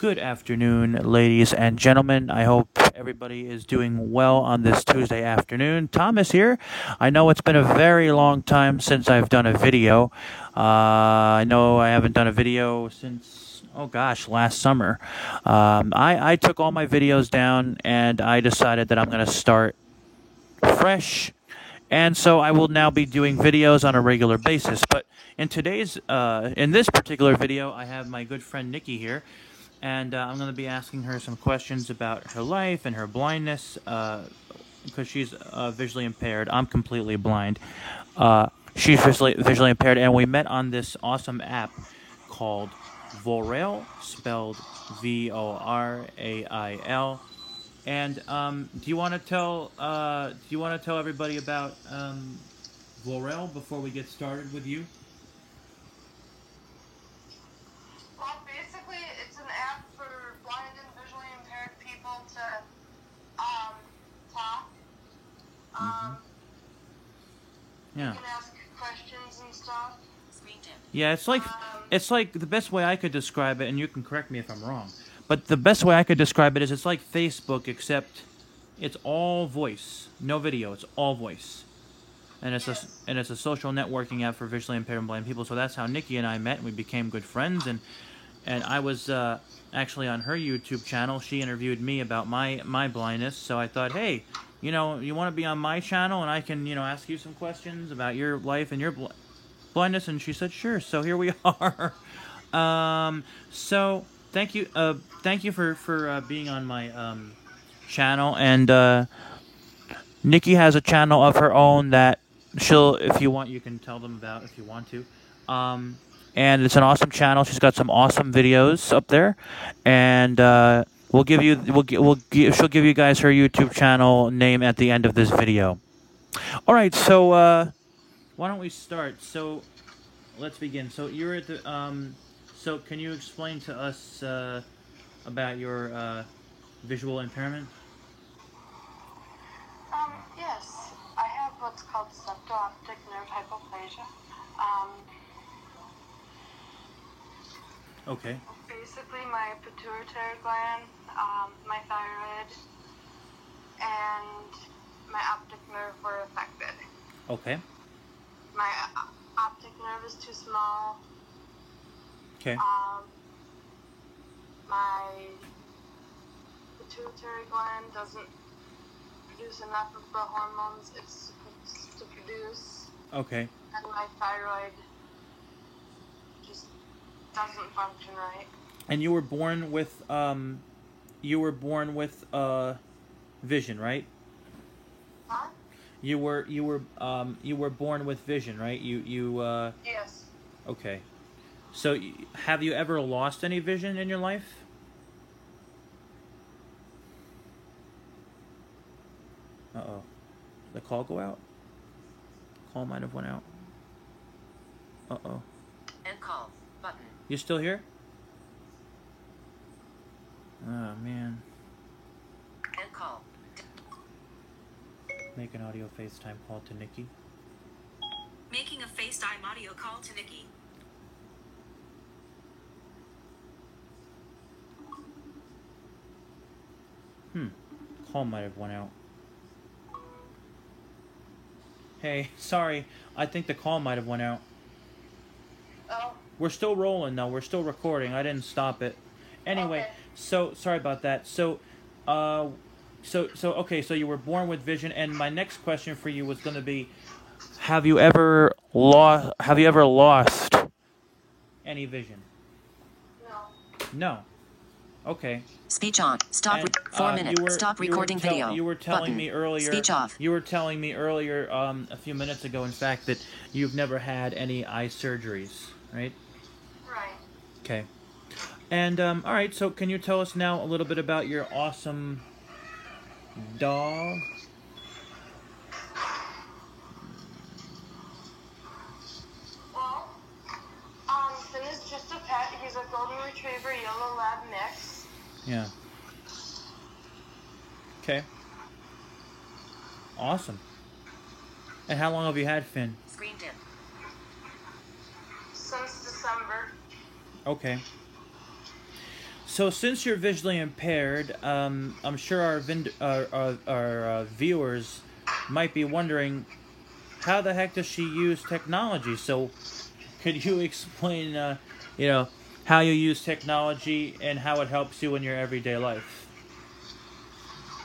Good afternoon, ladies and gentlemen. I hope everybody is doing well on this Tuesday afternoon. Thomas here. I know it's been a very long time since I've done a video. I know I haven't done a video since, oh gosh, last summer. I took all my videos down and I decided that I'm going to start fresh. And so I will now be doing videos on a regular basis. But in this particular video, I have my good friend Nikki here. And I'm going to be asking her some questions about her life and her blindness, because she's visually impaired. I'm completely blind. She's visually impaired, and we met on this awesome app called Vorail, spelled Vorail. And do you want to tell everybody about Vorail before we get started with you? Well, basically, it's an app for blind and visually impaired people to talk. Yeah. You can ask questions and stuff. Yeah, it's like the best way I could describe it, and you can correct me if I'm wrong, but the best way I could describe it is it's like Facebook, except it's all voice, no video. It's all voice. And it's a social networking app for visually impaired and blind people. So that's how Nikki and I met, and we became good friends. And I was actually on her YouTube channel. She interviewed me about my blindness. So I thought, hey, you want to be on my channel, and I can ask you some questions about your life and your blindness. And she said, sure. So here we are. So thank you for being on my channel. And Nikki has a channel of her own that if you want, you can tell them about if you want to. And it's an awesome channel. She's got some awesome videos up there, and she'll give you guys her YouTube channel name at the end of this video. All right, so why don't we start? So let's begin. So you're at the so can you explain to us about your visual impairment? Yes. I have what's called septo-optic nerve hypoplasia. Okay. Basically, my pituitary gland, my thyroid, and my optic nerve were affected. Okay. My optic nerve is too small. Okay. My pituitary gland doesn't produce enough of the hormones it's supposed to produce. Okay. And my thyroid just doesn't function right. And you were born with vision, right? Huh? You were born with vision, right? Yes. Okay. So have you ever lost any vision in your life? Uh-oh. Did the call go out? Call might have went out. Uh-oh. End call button. You still here? Oh, man. End call. Make an audio FaceTime call to Nikki. Making a FaceTime audio call to Nikki. Call might have went out. Hey, sorry. I think the call might have went out. Oh. We're still rolling, though. We're still recording. I didn't stop it. Anyway, Okay. So sorry about that. So you were born with vision, and my next question for you was going to be, have you ever lost any vision? No. No. Okay. Speech on. Stop. And, 4 minutes. Stop recording video. You were telling button. me earlier. Speech off. You were telling me earlier, a few minutes ago, in fact, that you've never had any eye surgeries, right? Right. Okay. And all right. So, can you tell us now a little bit about your awesome dog? Well, Finn is just a pet. He's a golden retriever yellow lab mix. Yeah. Okay. Awesome. And how long have you had Finn? Screen dim. Since December. Okay. So since you're visually impaired, I'm sure our viewers might be wondering, how the heck does she use technology? So could you explain, you know, how you use technology and how it helps you in your everyday life?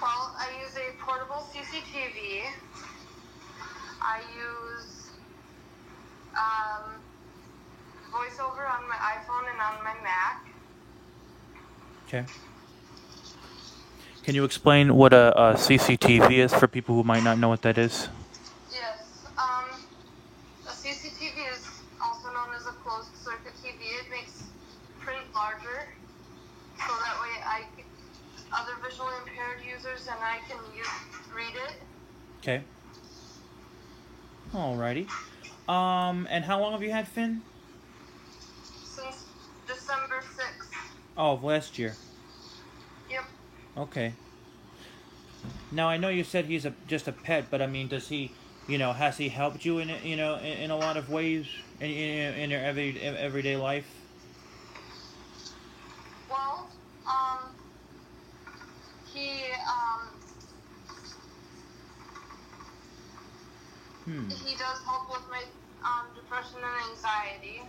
Well, I use a portable CCTV. I use VoiceOver on my iPhone and on my Mac. Okay. Can you explain what a CCTV is for people who might not know what that is? Yes. A CCTV is also known as a closed circuit TV. It makes print larger, so that way other visually impaired users and I can read it. Okay. Alrighty. And how long have you had Finn? Since December 6th. Oh, of last year. Yep. Okay. Now I know you said he's just a pet, but I mean, does he, has he helped you in a lot of ways in your everyday life? Well, he he does help with my depression and anxiety.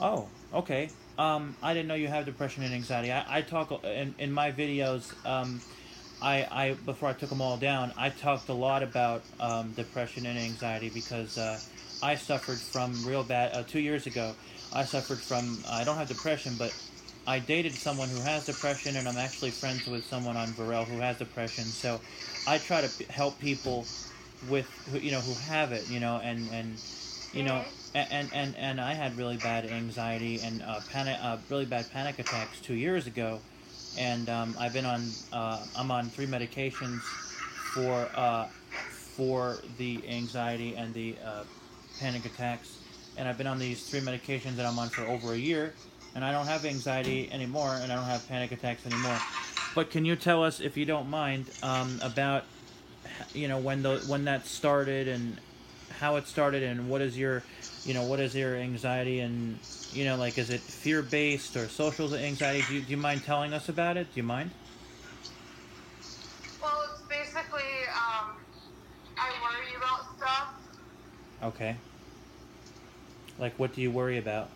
Oh, okay. I didn't know you have depression and anxiety. I talk in my videos. I before I took them all down, I talked a lot about depression and anxiety because I suffered from real bad. 2 years ago, I suffered from. I don't have depression, but I dated someone who has depression, and I'm actually friends with someone on Varel who has depression. So I try to help people with who have it, and I had really bad anxiety and really bad panic attacks 2 years ago, and I've been on I'm on 3 medications for the anxiety and the panic attacks, and I've been on these 3 medications that I'm on for over a year, and I don't have anxiety anymore, and I don't have panic attacks anymore. But can you tell us, if you don't mind, about when that started and how it started, and what is your anxiety, and is it fear based or social anxiety? Do you mind telling us about it? Do you mind? Well, it's basically I worry about stuff. Okay. Like, what do you worry about?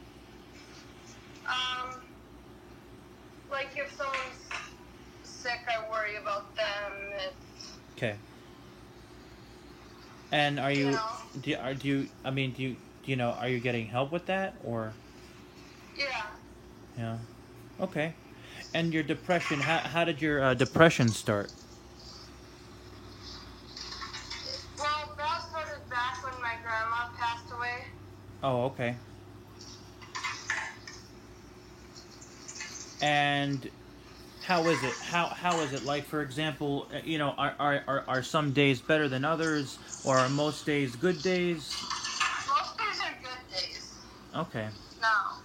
Like if someone's sick, I worry about them. Okay. And are you, are you getting help with that, or? Yeah. Yeah. Okay. And your depression, how did your depression start? Well, that started back when my grandma passed away. Oh, okay. And how is it? How is it? Like, for example, are some days better than others, or are most days good days? Most days are good days. Okay. No.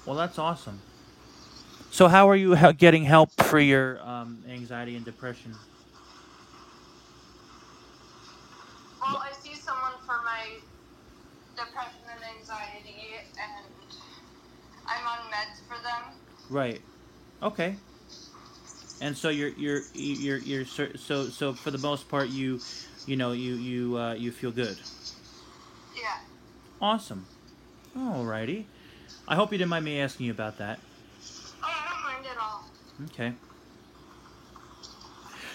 Well, that's awesome. So, how are you getting help for your anxiety and depression? Well, I see someone for my depression and anxiety, and I'm on meds for them. Right. Okay. And so you're so for the most part you feel good. Yeah. Awesome. Alrighty. I hope you didn't mind me asking you about that. Oh, I don't mind at all. Okay.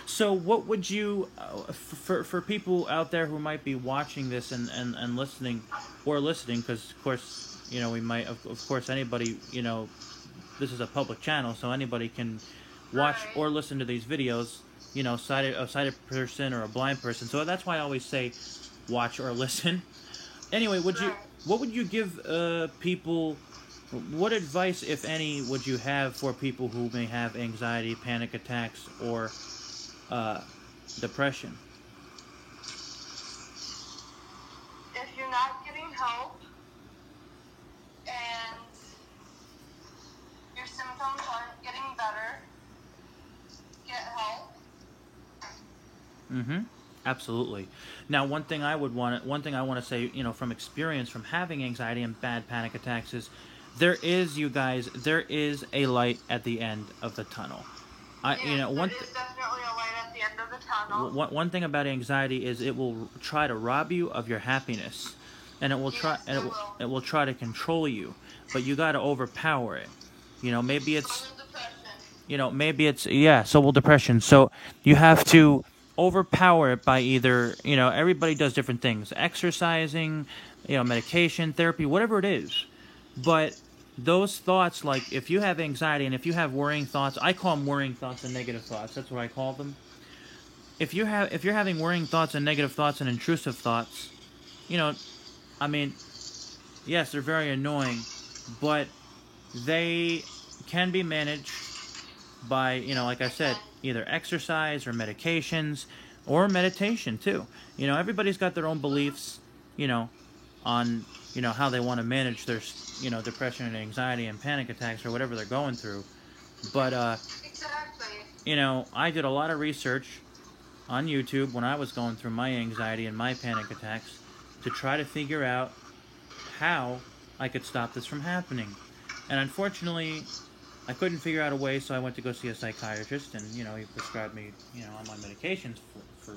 So what would you, for people out there who might be watching this and listening, because of course, we might, of course, anybody, this is a public channel, so anybody can watch or listen to these videos, a sighted person or a blind person. So that's why I always say watch or listen. Anyway, what would you give people, what advice, if any, would you have for people who may have anxiety, panic attacks, or depression? If you're not getting help and your symptoms aren't getting better, get help. Mm-hmm. Absolutely. Now, one thing I want to say, from experience from having anxiety and bad panic attacks is, there is, you guys, there is a light at the end of the tunnel. Yes, there is definitely a light at the end of the tunnel. One thing about anxiety is it will try to rob you of your happiness, and it will it will try to control you, but you got to overpower it. You know, maybe it's so will depression. So you have to overpower it by either, everybody does different things, exercising, medication, therapy, whatever it is. But those thoughts, like if you have anxiety and if you have worrying thoughts, I call them worrying thoughts and negative thoughts. That's what I call them. If you're having worrying thoughts and negative thoughts and intrusive thoughts, I mean, yes, they're very annoying, but they can be managed by, like I said, either exercise or medications or meditation too. Everybody's got their own beliefs, on, how they want to manage their, depression and anxiety and panic attacks or whatever they're going through. But, exactly. I did a lot of research on YouTube when I was going through my anxiety and my panic attacks to try to figure out how I could stop this from happening. And unfortunately, I couldn't figure out a way, so I went to go see a psychiatrist, and, he prescribed me, all my medications for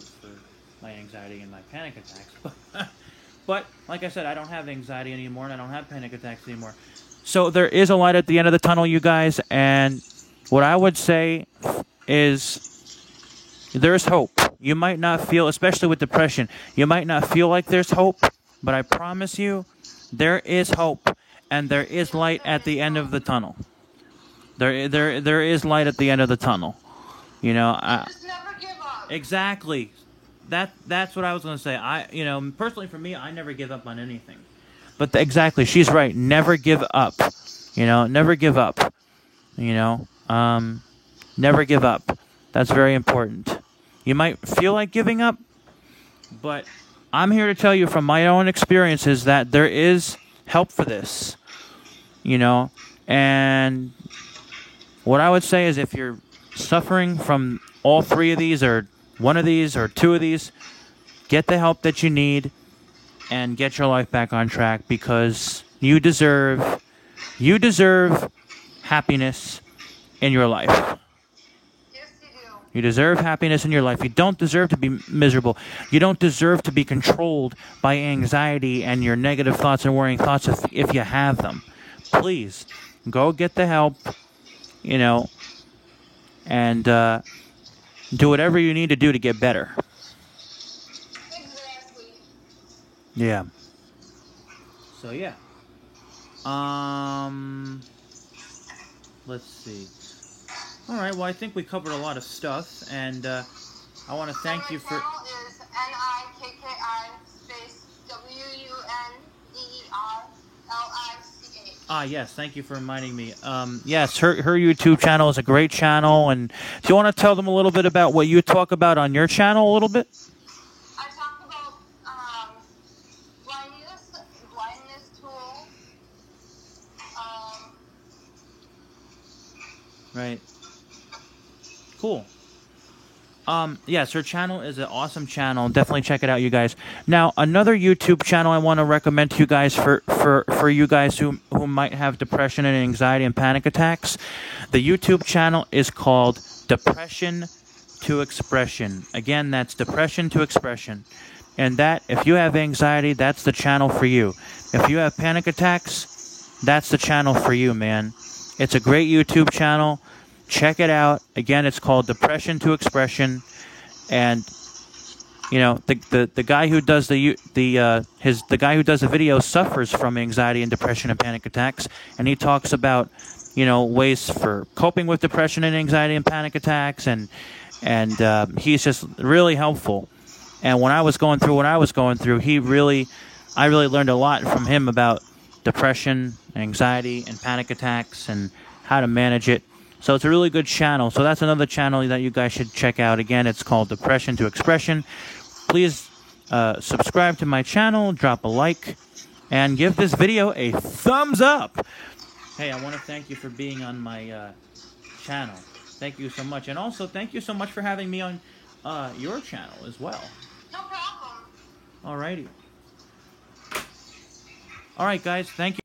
my anxiety and my panic attacks. But, like I said, I don't have anxiety anymore, and I don't have panic attacks anymore. So there is a light at the end of the tunnel, you guys, and what I would say is there's hope. You might not feel, especially with depression, you might not feel like there's hope, but I promise you, there is hope, and there is light at the end of the tunnel. There is light at the end of the tunnel. Just never give up. Exactly. That's what I was going to say. Personally for me, I never give up on anything. But exactly, she's right. Never give up. Never give up. Never give up. That's very important. You might feel like giving up, but I'm here to tell you from my own experiences that there is help for this. And what I would say is if you're suffering from all three of these or one of these or two of these, get the help that you need and get your life back on track, because you deserve happiness in your life. Yes, you do. You deserve happiness in your life. You don't deserve to be miserable. You don't deserve to be controlled by anxiety and your negative thoughts and worrying thoughts if you have them. Please, go get the help, and do whatever you need to do to get better. Exactly. Yeah. So, yeah. Let's see. All right, well, I think we covered a lot of stuff, and I want to thank you for... My channel is NIKKI space WUNDERLICH. Yes, thank you for reminding me. Yes, her YouTube channel is a great channel, and do you want to tell them a little bit about what you talk about on your channel a little bit? I talk about blindness tool. Right. Cool. Yes, her channel is an awesome channel. Definitely check it out, you guys. Now, another YouTube channel I want to recommend to you guys for you guys who might have depression and anxiety and panic attacks. The YouTube channel is called Depression to Expression. Again, that's Depression to Expression. And that, if you have anxiety, that's the channel for you. If you have panic attacks, that's the channel for you, man. It's a great YouTube channel. Check it out. Again, it's called Depression to Expression, and the guy who does the guy who does the video suffers from anxiety and depression and panic attacks, and he talks about ways for coping with depression and anxiety and panic attacks, and he's just really helpful. And when I was going through what I was going through, I really learned a lot from him about depression, anxiety, and panic attacks, and how to manage it. So it's a really good channel. So that's another channel that you guys should check out. Again, it's called Depression to Expression. Please subscribe to my channel, drop a like, and give this video a thumbs up. Hey, I want to thank you for being on my channel. Thank you so much. And also, thank you so much for having me on your channel as well. No problem. Alrighty. Alright, guys. Thank you.